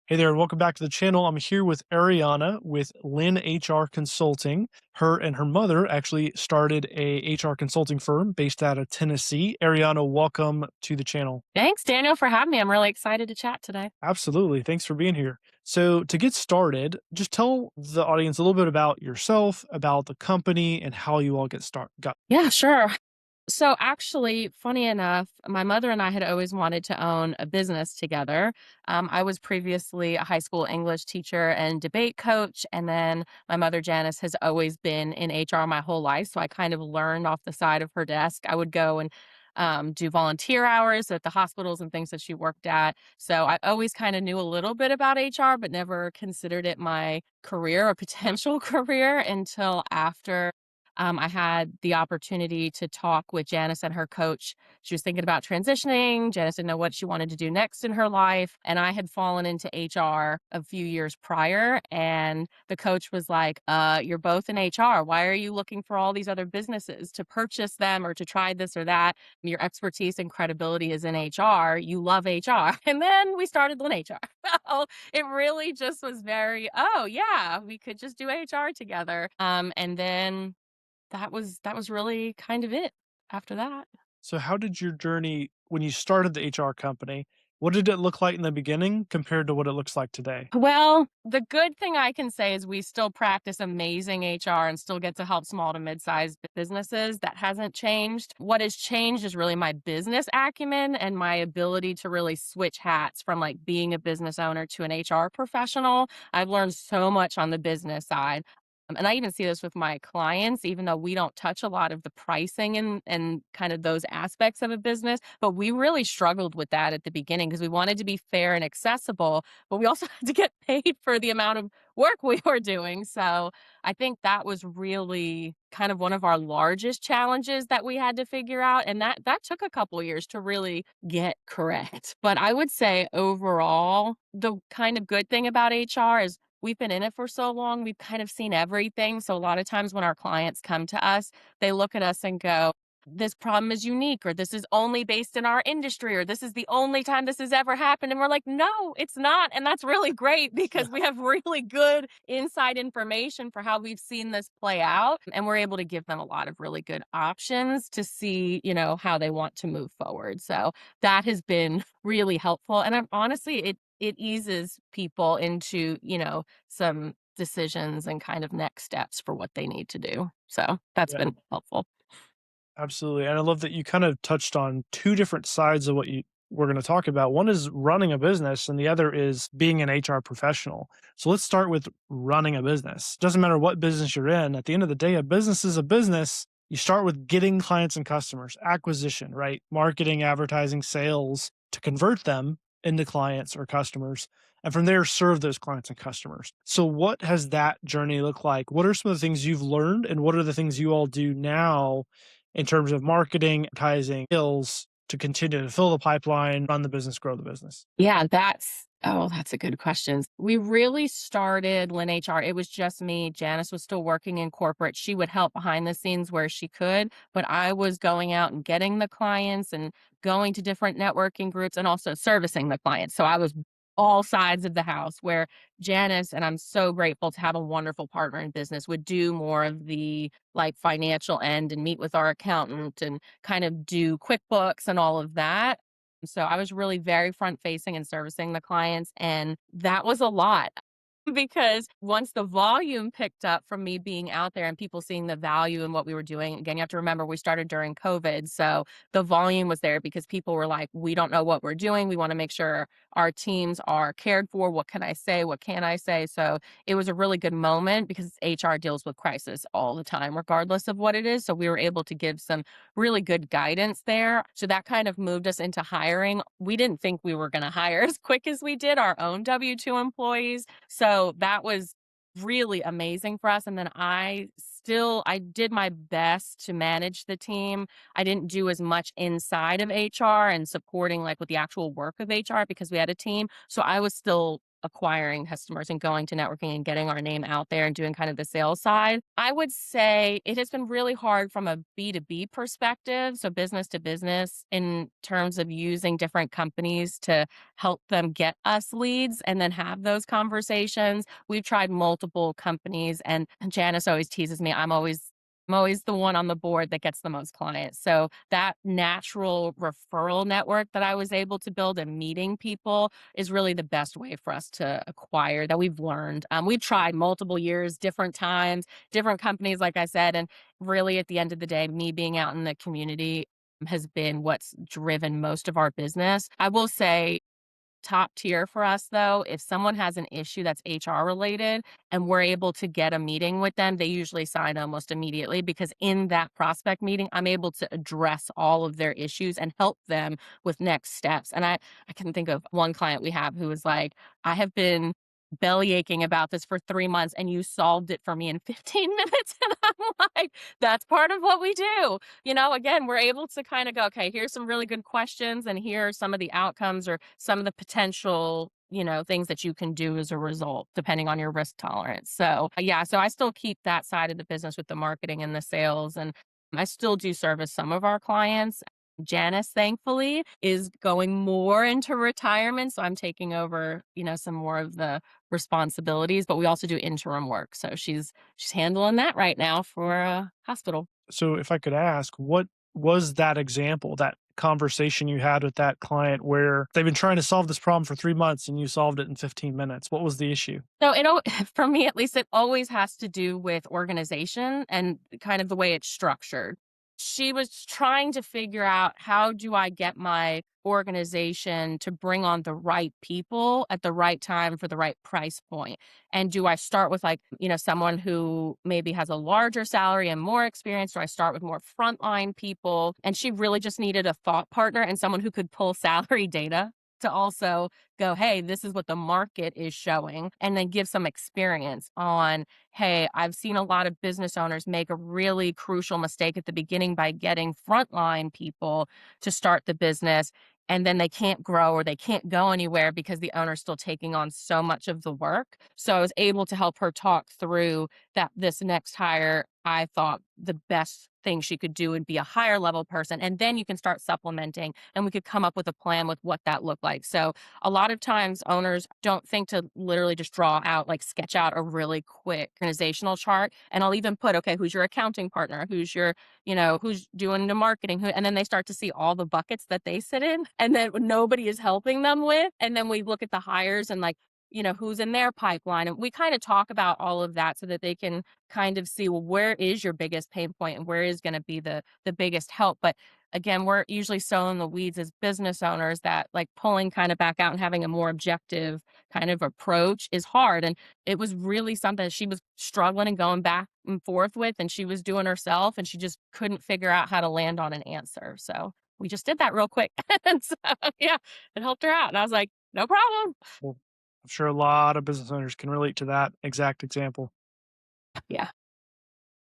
Hey there, and welcome back to the channel. I'm here with Ariana with Lynn HR Consulting. Her and her mother actually started a HR consulting firm based out of Tennessee. Ariana, welcome to the channel. Thanks, Daniel, for having me. I'm really excited to chat today. Absolutely. Thanks for being here. So, to get started, just tell the audience a little bit about yourself, about the company, and how you all got. Yeah, sure. So, actually, funny enough, my mother and I had always wanted to own a business together. I was previously a high school English teacher and debate coach. And then my mother, Janice, has always been in HR my whole life. So, I kind of learned off the side of her desk. I would go and do volunteer hours at the hospitals and things that she worked at. So I always kind of knew a little bit about HR, but never considered it my career or potential career until after I had the opportunity to talk with Janice and her coach. She was thinking about transitioning. Janice didn't know what she wanted to do next in her life. And I had fallen into HR a few years prior. And the coach was like, you're both in HR. Why are you looking for all these other businesses to purchase them or to try this or that? Your expertise and credibility is in HR. You love HR. And then we started Lynn HR. So it really just was very, oh, yeah, we could just do HR together. And then that was really kind of it after that. So, how did your journey when you started the HR company? What did it look like in the beginning compared to what it looks like today? Well, the good thing I can say is we still practice amazing HR and still get to help small to mid-sized businesses. That hasn't changed. What has changed is really my business acumen and my ability to really switch hats from like being a business owner to an HR professional. I've learned so much on the business side. And I even see this with my clients, even though we don't touch a lot of the pricing and kind of those aspects of a business. But we really struggled with that at the beginning because we wanted to be fair and accessible, but we also had to get paid for the amount of work we were doing. So I think that was really kind of one of our largest challenges that we had to figure out. And that took a couple of years to really get correct. But I would say overall, the kind of good thing about HR is we've been in it for so long, we've kind of seen everything. So a lot of times when our clients come to us, they look at us and go, this problem is unique, or this is only based in our industry, or this is the only time this has ever happened. And we're like, no, it's not. And that's really great because we have really good inside information for how we've seen this play out. And we're able to give them a lot of really good options to see, how they want to move forward. So that has been really helpful. And honestly, it eases people into, some decisions and kind of next steps for what they need to do. So that's Yeah, been helpful. absolutely. And I love that you kind of touched on two different sides of what we're going to talk about. One is running a business, and the other is being an HR professional. So let's start with running a business. Doesn't matter what business you're in. At the end of the day, a business is a business. You start with getting clients and customers, acquisition, right? Marketing, advertising, sales to convert them into clients or customers. And from there, serve those clients and customers. So, what has that journey looked like? What are some of the things you've learned, and what are the things you all do now in terms of marketing, advertising, skills to continue to fill the pipeline, run the business, grow the business? Yeah, that's a good question. We really started Lynn HR. It was just me. Janice was still working in corporate. She would help behind the scenes where she could, but I was going out and getting the clients and going to different networking groups and also servicing the clients. So I was all sides of the house where Janice, and I'm so grateful to have a wonderful partner in business, would do more of the like financial end and meet with our accountant and kind of do QuickBooks and all of that. So I was really very front facing and servicing the clients. And that was a lot because once the volume picked up from me being out there and people seeing the value in what we were doing, again, you have to remember we started during COVID. So the volume was there because people were like, we don't know what we're doing. We want to make sure our teams are cared for. What can I say? What can I say? So it was a really good moment because HR deals with crisis all the time, regardless of what it is. So we were able to give some really good guidance there. So that kind of moved us into hiring. We didn't think we were going to hire as quick as we did our own W-2 employees. So that was really amazing for us. And then I did my best to manage the team. I didn't do as much inside of HR and supporting like with the actual work of HR because we had a team. So I was still acquiring customers and going to networking and getting our name out there and doing kind of the sales side. I would say it has been really hard from a B2B perspective, so business to business, in terms of using different companies to help them get us leads and then have those conversations. We've tried multiple companies, and Janice always teases me. I'm always the one on the board that gets the most clients. So that natural referral network that I was able to build and meeting people is really the best way for us to acquire that we've learned. We've tried multiple years, different times, different companies, like I said, and really at the end of the day, me being out in the community has been what's driven most of our business. I will say top tier for us though, if someone has an issue that's HR related and we're able to get a meeting with them, they usually sign almost immediately because in that prospect meeting, I'm able to address all of their issues and help them with next steps. And I can think of one client we have who was like, I have been belly aching about this for 3 months and you solved it for me in 15 minutes. And I'm like, that's part of what we do. Again, we're able to kind of go, okay, here's some really good questions, and here are some of the outcomes or some of the potential, things that you can do as a result, depending on your risk tolerance. So, yeah, so I still keep that side of the business with the marketing and the sales, and I still do service some of our clients. Janice, thankfully, is going more into retirement. So I'm taking over, some more of the responsibilities, but we also do interim work. So she's handling that right now for a hospital. So if I could ask, what was that example, that conversation you had with that client where they've been trying to solve this problem for 3 months and you solved it in 15 minutes? What was the issue? So for me at least, it always has to do with organization and kind of the way it's structured. She was trying to figure out how do I get my organization to bring on the right people at the right time for the right price point? And do I start with someone who maybe has a larger salary and more experience? Do I start with more frontline people? And she really just needed a thought partner and someone who could pull salary data to also go, hey, this is what the market is showing, and then give some experience on, hey, I've seen a lot of business owners make a really crucial mistake at the beginning by getting frontline people to start the business. And then they can't grow or they can't go anywhere because the owner's still taking on so much of the work. So I was able to help her talk through that this next hire, I thought the best thing she could do would be a higher level person. And then you can start supplementing and we could come up with a plan with what that looked like. So a lot of times owners don't think to literally just draw out, like sketch out a really quick organizational chart. And I'll even put, okay, who's your accounting partner? Who's your, who's doing the marketing? And then they start to see all the buckets that they sit in and then nobody is helping them with. And then we look at the hires and who's in their pipeline. And we kind of talk about all of that so that they can kind of see, well, where is your biggest pain point and where is going to be the biggest help. But again, we're usually so in the weeds as business owners that like pulling kind of back out and having a more objective kind of approach is hard. And it was really something that she was struggling and going back and forth with, and she was doing herself and she just couldn't figure out how to land on an answer. So we just did that real quick. And so, yeah, it helped her out. And I was like, no problem. Well, I'm sure a lot of business owners can relate to that exact example. Yeah.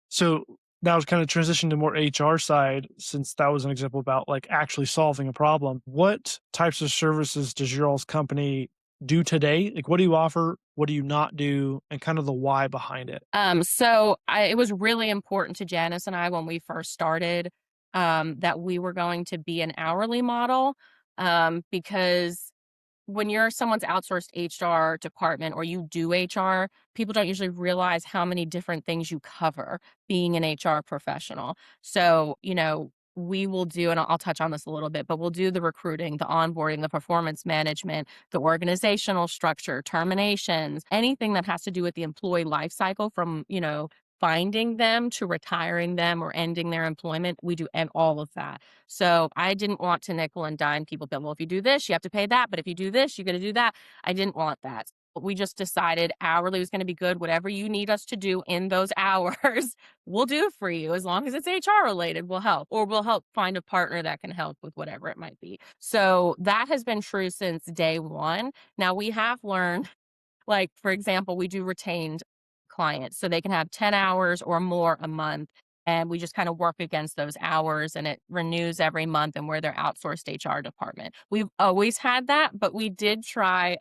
So now to kind of transition to more HR side, since that was an example about like actually solving a problem. What types of services does your all's company do today? Like, what do you offer? What do you not do? And kind of the why behind it. It was really important to Janice and I when we first started, that we were going to be an hourly model, because when you're someone's outsourced HR department or you do HR, people don't usually realize how many different things you cover being an HR professional. So, we will do, and I'll touch on this a little bit, but we'll do the recruiting, the onboarding, the performance management, the organizational structure, terminations, anything that has to do with the employee life cycle from, finding them to retiring them or ending their employment. We do and all of that. So I didn't want to nickel and dime people, but well, if you do this, you have to pay that. But if you do this, you got to do that. I didn't want that. But we just decided hourly was going to be good. Whatever you need us to do in those hours, we'll do for you. As long as it's HR related, we'll help, or we'll help find a partner that can help with whatever it might be. So that has been true since day one. Now we have learned, like, for example, we do retained clients, so they can have 10 hours or more a month. and we just kind of work against those hours, and it renews every month, and we're their outsourced HR department. We've always had that, but we did try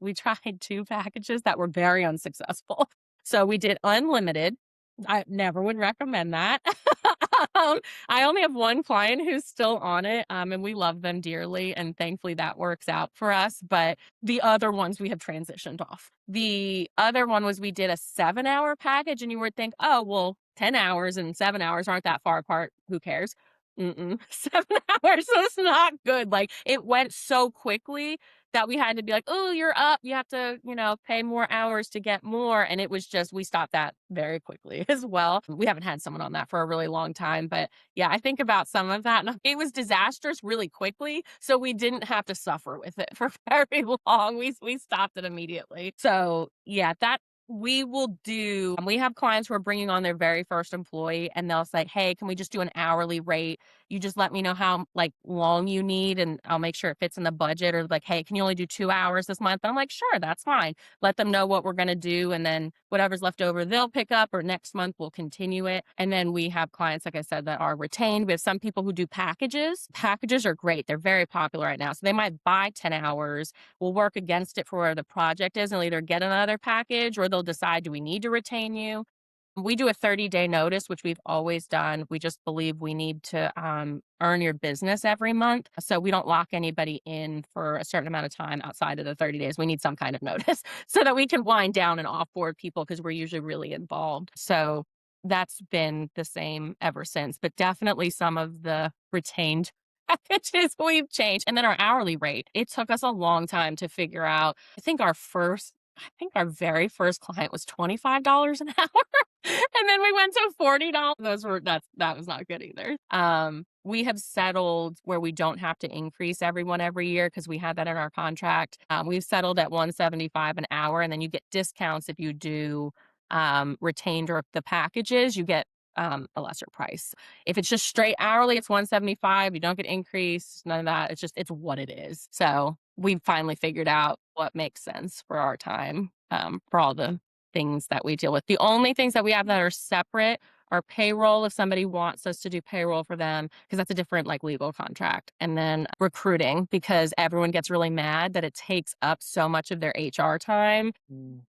we tried two packages that were very unsuccessful. So we did unlimited. I never would recommend that. um, I only have one client who's still on it, and we love them dearly, and thankfully that works out for us. But the other ones we have transitioned off. The other one was we did a 7-hour package, and you would think, oh, well, 10 hours and 7 hours aren't that far apart. Who cares? Mm-mm. 7 hours was not good. Like it went so quickly that we had to be like, oh, you're up. You have to, pay more hours to get more. And it was just, we stopped that very quickly as well. We haven't had someone on that for a really long time. But yeah, I think about some of that. And it was disastrous really quickly. So we didn't have to suffer with it for very long. We stopped it immediately. So yeah, that we have clients who are bringing on their very first employee and they'll say, hey, can we just do an hourly rate? You just let me know how like long you need and I'll make sure it fits in the budget, or like, hey, can you only do 2 hours this month? And I'm like, sure, that's fine. Let them know what we're going to do. And then whatever's left over, they'll pick up, or next month we'll continue it. And then we have clients, like I said, that are retained. We have some people who do packages. Packages are great. They're very popular right now. So they might buy 10 hours. We'll work against it for where the project is and they'll either get another package or they'll decide, do we need to retain you? We do a 30-day notice, which we've always done. We just believe we need to earn your business every month. So we don't lock anybody in for a certain amount of time outside of the 30 days. We need some kind of notice so that we can wind down and offboard people because we're usually really involved. So that's been the same ever since. But definitely some of the retained packages we've changed. And then our hourly rate. It took us a long time to figure out. I think our very first client was $25 an hour. And then we went to $40. That was not good either. We have settled where we don't have to increase everyone every year because we had that in our contract. We've settled at 175 an hour, and then you get discounts if you do retained or the packages, you get a lesser price. If it's just straight hourly, it's 175. You don't get increase, none of that. It's what it is. So we finally figured out what makes sense for our time, for all the things that we deal with. The only things that we have that are separate are payroll if somebody wants us to do payroll for them, because that's a different like legal contract. And then recruiting, because everyone gets really mad that it takes up so much of their HR time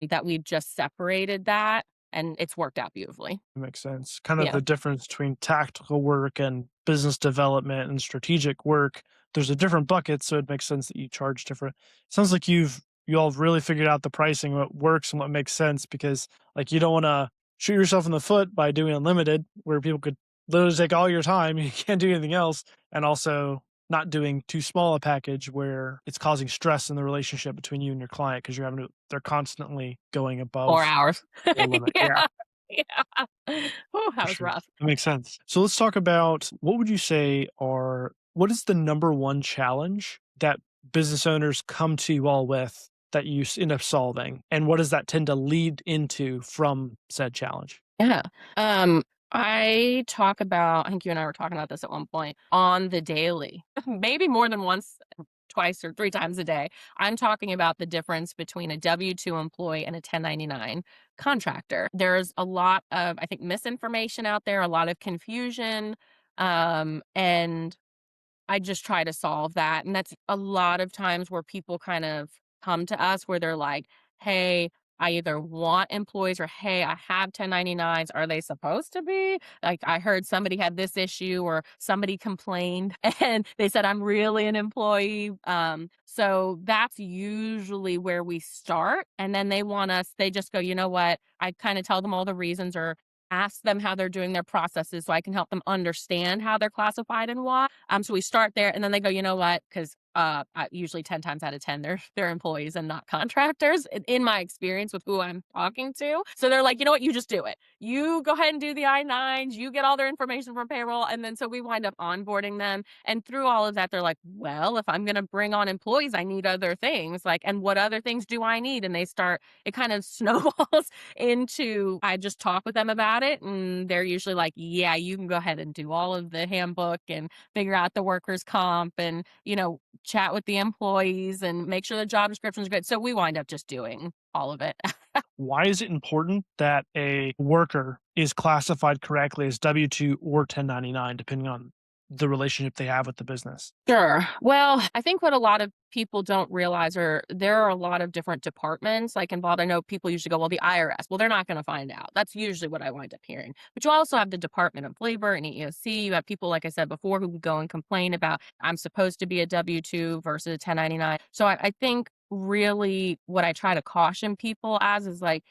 that we've just separated that and it's worked out beautifully. Makes sense. Kind of Yeah. the difference between tactical work and business development and strategic work. There's a different bucket, so it makes sense that you charge different. Sounds like you all have really figured out the pricing, what works and what makes sense, because like you don't want to shoot yourself in the foot by doing unlimited, where people could literally take all your time, you can't do anything else, and also not doing too small a package where it's causing stress in the relationship between you and your client because they're constantly going 4 above hours. their limit. Yeah. Yeah. Yeah. Oh, that For was sure. rough. That makes sense. So let's talk about what is the number one challenge that business owners come to you all with that you end up solving? And what does that tend to lead into from said challenge? Yeah. I think you and I were talking about this at one point on the daily, maybe more than once, twice, or three times a day. I'm talking about the difference between a W-2 employee and a 1099 contractor. There's a lot of, I think, misinformation out there, a lot of confusion. And I just try to solve that, and that's a lot of times where people kind of come to us where they're like, "Hey, I either want employees or, hey, I have 1099s. Are they supposed to be? Like, I heard somebody had this issue or somebody complained and they said I'm really an employee." So that's usually where we start. And then they just go, you know what? I kind of tell them all the reasons or ask them how they're doing their processes so I can help them understand how they're classified and why. So we start there and then they go, you know what? Because usually 10 times out of 10, they're employees and not contractors in my experience with who I'm talking to. So they're like, you know what? You just do it. You go ahead and do the I-9s, you get all their information from payroll. And then so we wind up onboarding them. And through all of that, they're like, well, if I'm going to bring on employees, I need other things. Like, and what other things do I need? And it kind of snowballs into I just talk with them about it and they're usually like, yeah, you can go ahead and do all of the handbook and figure out the workers comp and chat with the employees and make sure the job descriptions are good. So we wind up just doing all of it. Why is it important that a worker is classified correctly as W-2 or 1099, depending on the relationship they have with the business? Sure. Well, I think what a lot of people don't realize are there are a lot of different departments like involved. I know people usually go, well, the IRS. Well, they're not going to find out. That's usually what I wind up hearing. But you also have the Department of Labor and EEOC. You have people, like I said before, who would go and complain about I'm supposed to be a W-2 versus a 1099. So I think really what I try to caution people as is like,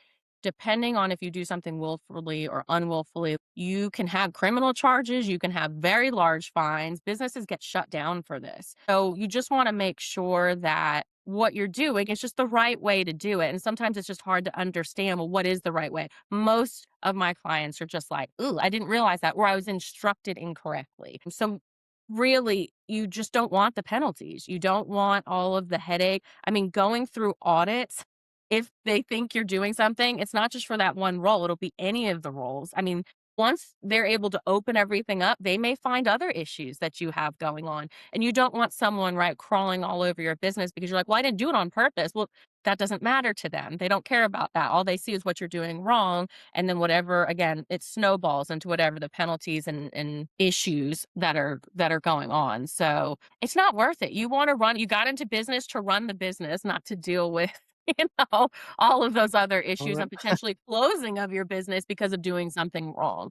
depending on if you do something willfully or unwillfully, you can have criminal charges, you can have very large fines. Businesses get shut down for this. So you just want to make sure that what you're doing is just the right way to do it. And sometimes it's just hard to understand, well, what is the right way? Most of my clients are just like, ooh, I didn't realize that, or I was instructed incorrectly. So really, you just don't want the penalties. You don't want all of the headache. I mean, going through audits, if they think you're doing something, it's not just for that one role, it'll be any of the roles. I mean, once they're able to open everything up, they may find other issues that you have going on. And you don't want someone, right, crawling all over your business because you're like, well, I didn't do it on purpose. Well, that doesn't matter to them. They don't care about that. All they see is what you're doing wrong. And then whatever, again, it snowballs into whatever the penalties and issues that are going on. So it's not worth it. You got into business to run the business, not to deal with you know, all of those other All issues right. and potentially closing of your business because of doing something wrong.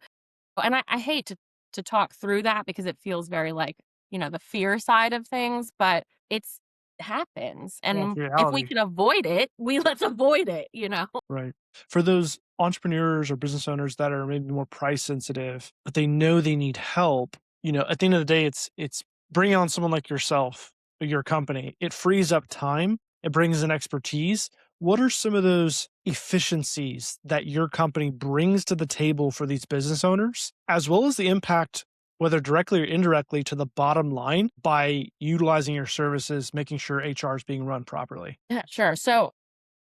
And I hate to talk through that because it feels very like, the fear side of things, but it happens. Yeah, And it's if we reality. can avoid it, let's avoid it. Right. For those entrepreneurs or business owners that are maybe more price sensitive, but they know they need help, at the end of the day, it's bringing on someone like yourself or your company. It frees up time. It brings in expertise. What are some of those efficiencies that your company brings to the table for these business owners, as well as the impact, whether directly or indirectly, to the bottom line by utilizing your services, making sure HR is being run properly? Yeah, sure. So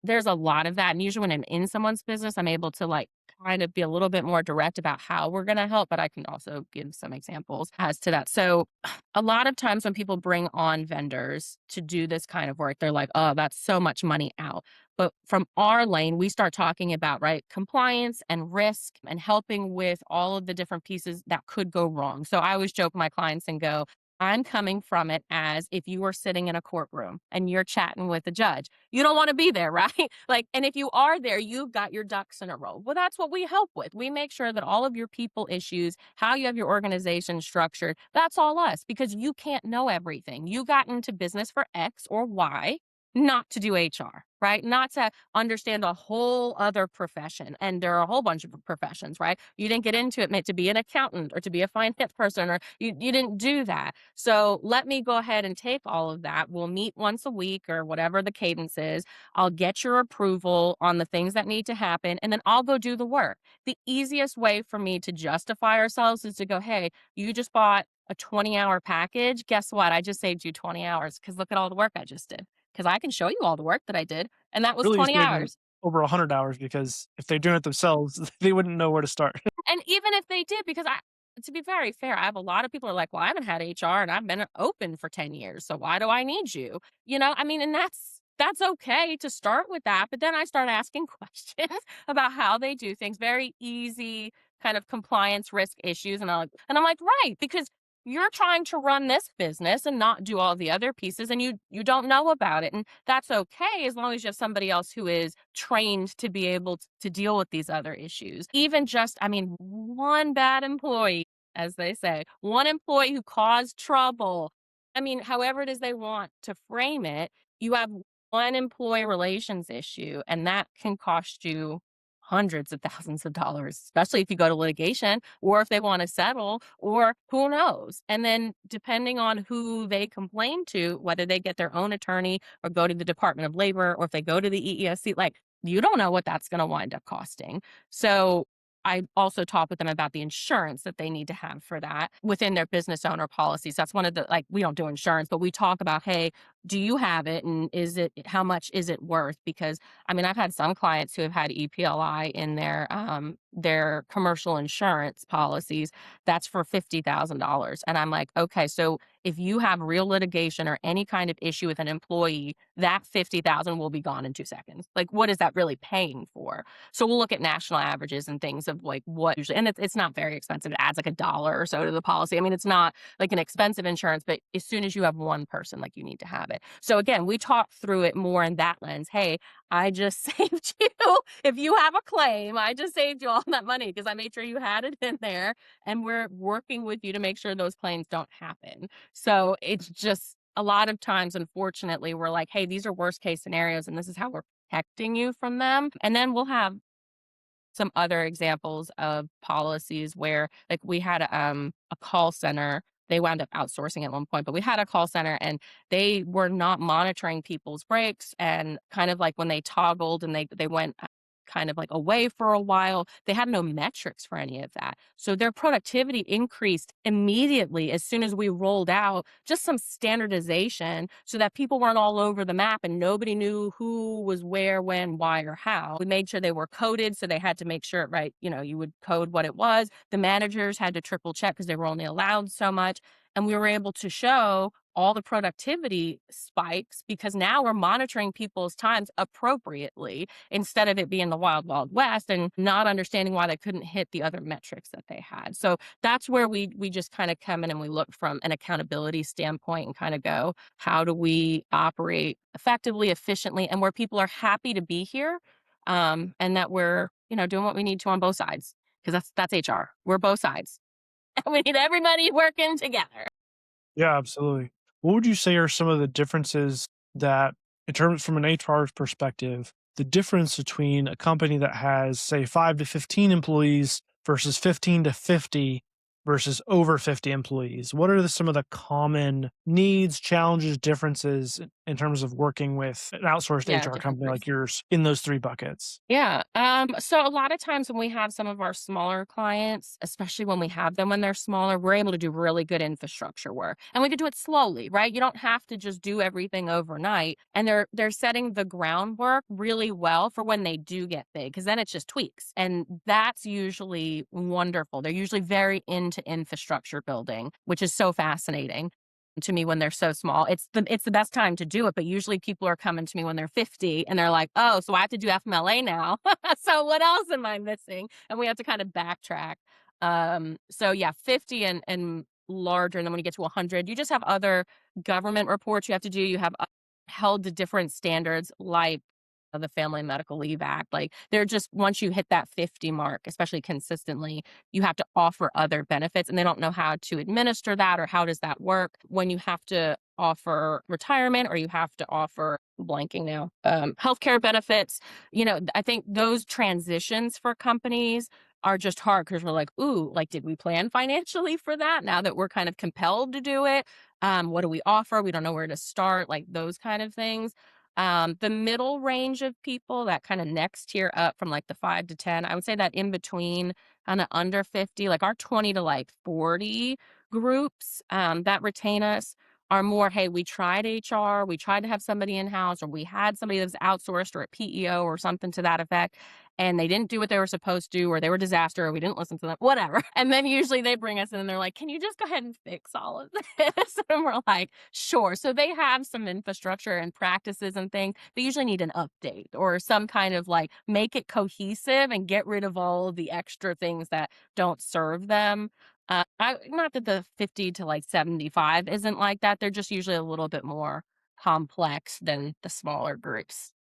there's a lot of that, and usually when I'm in someone's business, I'm able to, like, kind of be a little bit more direct about how we're gonna help, but I can also give some examples as to that. So, a lot of times when people bring on vendors to do this kind of work, they're like, "Oh, that's so much money out." But from our lane, we start talking about, right, compliance and risk and helping with all of the different pieces that could go wrong. So, I always joke with my clients and go, I'm coming from it as if you were sitting in a courtroom and you're chatting with a judge. You don't want to be there, right? Like, and if you are there, you've got your ducks in a row. Well, that's what we help with. We make sure that all of your people issues, how you have your organization structured, that's all us because you can't know everything. You got into business for X or Y, not to do HR, right? Not to understand a whole other profession. And there are a whole bunch of professions, right? You didn't get into it meant to be an accountant or to be a finance person, or you didn't do that. So let me go ahead and take all of that. We'll meet once a week or whatever the cadence is. I'll get your approval on the things that need to happen, and then I'll go do the work. The easiest way for me to justify ourselves is to go, hey, you just bought a 20-hour package. Guess what? I just saved you 20 hours because look at all the work I just did. Because I can show you all the work that I did, and that was Really 20 saving hours. over 100 hours because if they're doing it themselves, they wouldn't know where to start. And even if they did, because to be very fair, I have a lot of people are like, well, I haven't had HR and I've been open for 10 years. So why do I need you? I mean, and that's okay to start with that. But then I start asking questions about how they do things, very easy kind of compliance risk issues. And I'm like, right, because you're trying to run this business and not do all the other pieces and you don't know about it. And that's okay as long as you have somebody else who is trained to be able to deal with these other issues. Even just, I mean, one bad employee, as they say, one employee who caused trouble. I mean, however it is they want to frame it, you have one employee relations issue, and that can cost you hundreds of thousands of dollars, especially if you go to litigation or if they want to settle or who knows. And then depending on who they complain to, whether they get their own attorney or go to the Department of Labor or if they go to the EEOC, like you don't know what that's going to wind up costing. So I also talk with them about the insurance that they need to have for that within their business owner policies. That's one of the, like, we don't do insurance, but we talk about, hey, do you have it, and is it how much is it worth? Because I mean, I've had some clients who have had EPLI in their commercial insurance policies. That's for $50,000. And I'm like, okay, so if you have real litigation or any kind of issue with an employee, that 50,000 will be gone in 2 seconds. Like, what is that really paying for? So we'll look at national averages and things of like what usually, and it's not very expensive. It adds like $1 or so to the policy. I mean, it's not like an expensive insurance, but as soon as you have one person, like you need to have it. So again, we talk through it more in that lens. Hey, I just saved you. If you have a claim, I just saved you all that money because I made sure you had it in there. And we're working with you to make sure those claims don't happen. So it's just a lot of times, unfortunately, we're like, hey, these are worst case scenarios, and this is how we're protecting you from them. And then we'll have some other examples of policies where like we had a call center. They wound up outsourcing at one point, but we had a call center and they were not monitoring people's breaks, and kind of like when they toggled and they went kind of like away for a while, they had no metrics for any of that. So their productivity increased immediately as soon as we rolled out just some standardization so that people weren't all over the map and nobody knew who was where, when, why, or how. We made sure they were coded, so they had to make sure, right, you would code what it was. The managers had to triple check because they were only allowed so much. And we were able to show all the productivity spikes because now we're monitoring people's times appropriately instead of it being the wild, wild west and not understanding why they couldn't hit the other metrics that they had. So that's where we just kind of come in and we look from an accountability standpoint and kind of go, how do we operate effectively, efficiently, and where people are happy to be here, and that we're doing what we need to on both sides because that's HR. We're both sides. We need everybody working together. Yeah, absolutely. What would you say are some of the differences that, in terms from an HR perspective, the difference between a company that has, say, 5 to 15 employees versus 15 to 50 versus over 50 employees? What are some of the common needs, challenges, differences in terms of working with an outsourced Yeah, HR different company groups. like yours in those three buckets? Yeah. So a lot of times when we have some of our smaller clients, especially when we have them when they're smaller, we're able to do really good infrastructure work. And we can do it slowly, right? You don't have to just do everything overnight. And they're setting the groundwork really well for when they do get big, because then it's just tweaks. And that's usually wonderful. They're usually very into infrastructure building, which is so fascinating to me when they're so small. It's the best time to do it, but usually people are coming to me when they're 50 and they're like, "Oh, so I have to do FMLA now. So what else am I missing?" And we have to kind of backtrack. So yeah, 50 and larger, and then when you get to 100, you just have other government reports you have to do. You have held to different standards like the Family and Medical Leave Act. Like they're just once you hit that 50 mark, especially consistently, you have to offer other benefits and they don't know how to administer that or how does that work when you have to offer retirement or you have to offer blanking now healthcare benefits. I think those transitions for companies are just hard because we're like, ooh, like, did we plan financially for that now that we're kind of compelled to do it? What do we offer? We don't know where to start, like those kind of things. The middle range of people, that kind of next tier up from like the 5 to 10, I would say that in between kind of under 50, like our 20 to like 40 groups that retain us are more, hey, we tried HR, we tried to have somebody in house, or we had somebody that was outsourced or a PEO or something to that effect, and they didn't do what they were supposed to, or they were a disaster, or we didn't listen to them, whatever. And then usually they bring us in and they're like, can you just go ahead and fix all of this? And we're like, sure. So they have some infrastructure and practices and things. They usually need an update or some kind of like make it cohesive and get rid of all of the extra things that don't serve them. Not that the 50 to like 75 isn't like that. They're just usually a little bit more complex than the smaller groups.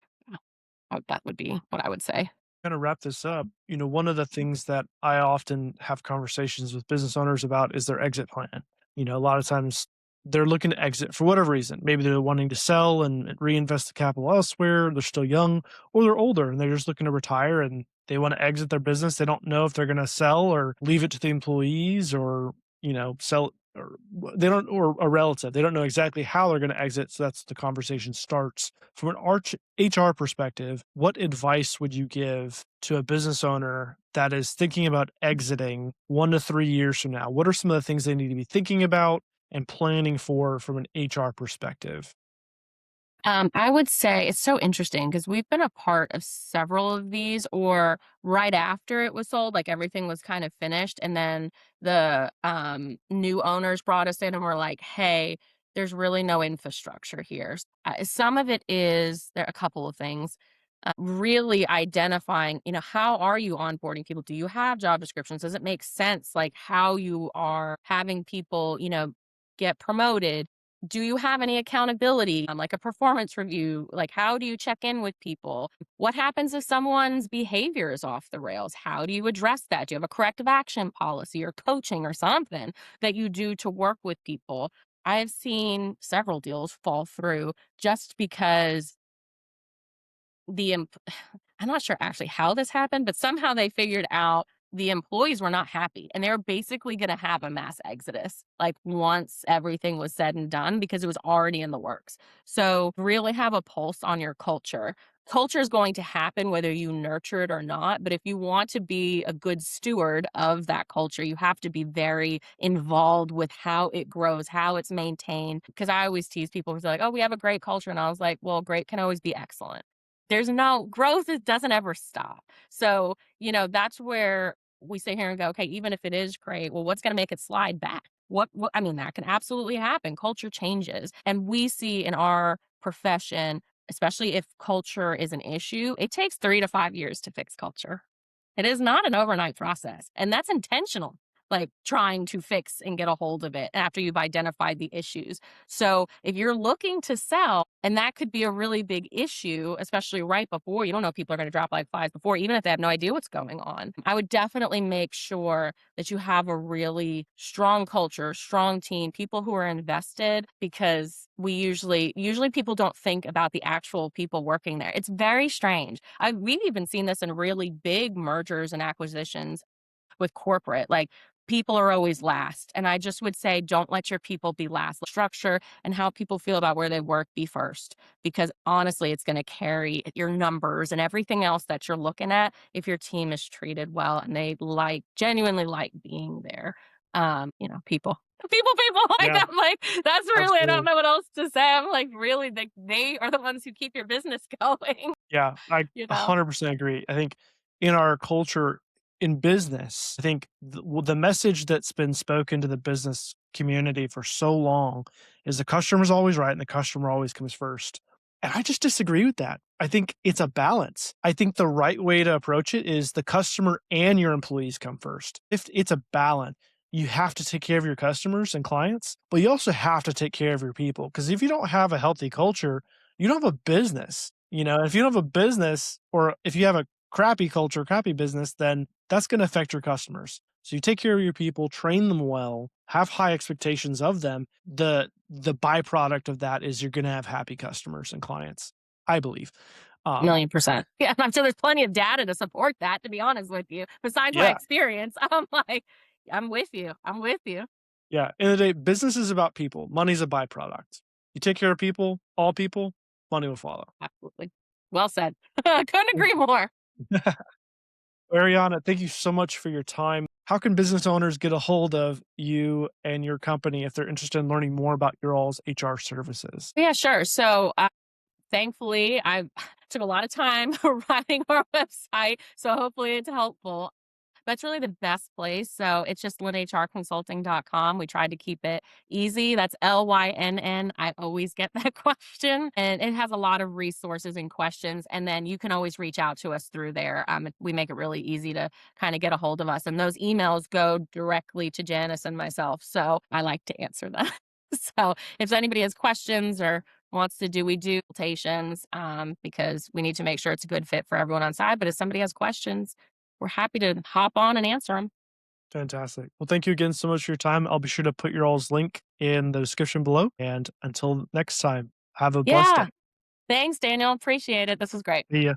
That would be what I would say. Kind of wrap this up, one of the things that I often have conversations with business owners about is their exit plan. A lot of times they're looking to exit for whatever reason. Maybe they're wanting to sell and reinvest the capital elsewhere. They're still young, or they're older and they're just looking to retire and they want to exit their business. They don't know if they're going to sell or leave it to the employees or, sell or they don't, or a relative. They don't know exactly how they're going to exit. So that's the conversation starts. From an HR perspective, what advice would you give to a business owner that is thinking about exiting 1 to 3 years from now? What are some of the things they need to be thinking about and planning for from an HR perspective? I would say it's so interesting because we've been a part of several of these, or right after it was sold, like everything was kind of finished. And then the new owners brought us in and were like, hey, there's really no infrastructure here. Some of it is there are a couple of things. Really identifying, how are you onboarding people? Do you have job descriptions? Does it make sense, like how you are having people, get promoted? Do you have any accountability, like a performance review? Like, how do you check in with people? What happens if someone's behavior is off the rails? How do you address that? Do you have a corrective action policy or coaching or something that you do to work with people? I've seen several deals fall through just because the I'm not sure actually how this happened, but somehow they figured out the employees were not happy and they're basically going to have a mass exodus like once everything was said and done because it was already in the works. So, really have a pulse on your culture. Culture is going to happen whether you nurture it or not, but if you want to be a good steward of that culture, you have to be very involved with how it grows, how it's maintained. Because I always tease people who's like, "Oh, we have a great culture." And I was like, "Well, great can always be excellent." There's no growth, it doesn't ever stop. So, that's where we sit here and go, okay, even if it is great, well, what's going to make it slide back? What, I mean, that can absolutely happen. Culture changes. And we see in our profession, especially if culture is an issue, it takes 3 to 5 years to fix culture. It is not an overnight process. And that's intentional, like trying to fix and get a hold of it after you've identified the issues. So if you're looking to sell, and that could be a really big issue, especially right before, you don't know if people are going to drop like flies before, even if they have no idea what's going on. I would definitely make sure that you have a really strong culture, strong team, people who are invested, because usually people don't think about the actual people working there. It's very strange. We've even seen this in really big mergers and acquisitions with corporate. Like, people are always last. And I just would say, don't let your people be last. Structure and how people feel about where they work be first. Because honestly, it's going to carry your numbers and everything else that you're looking at if your team is treated well and they genuinely like being there. People. People like Yeah, I'm like, that's really, I don't absolutely. know what else to say. I'm like, really, they are the ones who keep your business going, Yeah, I you know? 100% agree. I think in our culture, in business, I think the message that's been spoken to the business community for so long is the customer's always right and the customer always comes first. And I just disagree with that. I think it's a balance. I think the right way to approach it is the customer and your employees come first. If it's a balance, you have to take care of your customers and clients, but you also have to take care of your people. Because if you don't have a healthy culture, you don't have a business. If you don't have a business, or if you have a crappy culture, crappy business, then that's going to affect your customers. So you take care of your people, train them well, have high expectations of them. The byproduct of that is you're going to have happy customers and clients, I believe. Um, 1,000,000%. Yeah, and I'm sure there's plenty of data to support that, to be honest with you. Besides my yeah, experience, I'm like, I'm with you. I'm with you. yeah. In the day, business is about people. Money's a byproduct. You take care of people, money will follow. Absolutely. Well said. Couldn't agree more. Ariana, thank you so much for your time. How can business owners get a hold of you and your company if they're interested in learning more about your all's HR services? Yeah, sure. So, thankfully, I took a lot of time writing our website, so hopefully it's helpful. That's really the best place. So it's just lynnhrconsulting.com. We tried to keep it easy. That's Lynn. I always get that question. And it has a lot of resources and questions. And then you can always reach out to us through there. We make it really easy to kind of get a hold of us. And those emails go directly to Janice and myself. So I like to answer them. So if anybody has questions or wants to do, we do consultations, because we need to make sure it's a good fit for everyone on side. But if somebody has questions, we're happy to hop on and answer them. Fantastic. Well, thank you again so much for your time. I'll be sure to put your all's link in the description below. And until next time, have a blessed Yeah. day. Thanks, Daniel. Appreciate it. This was great. See ya.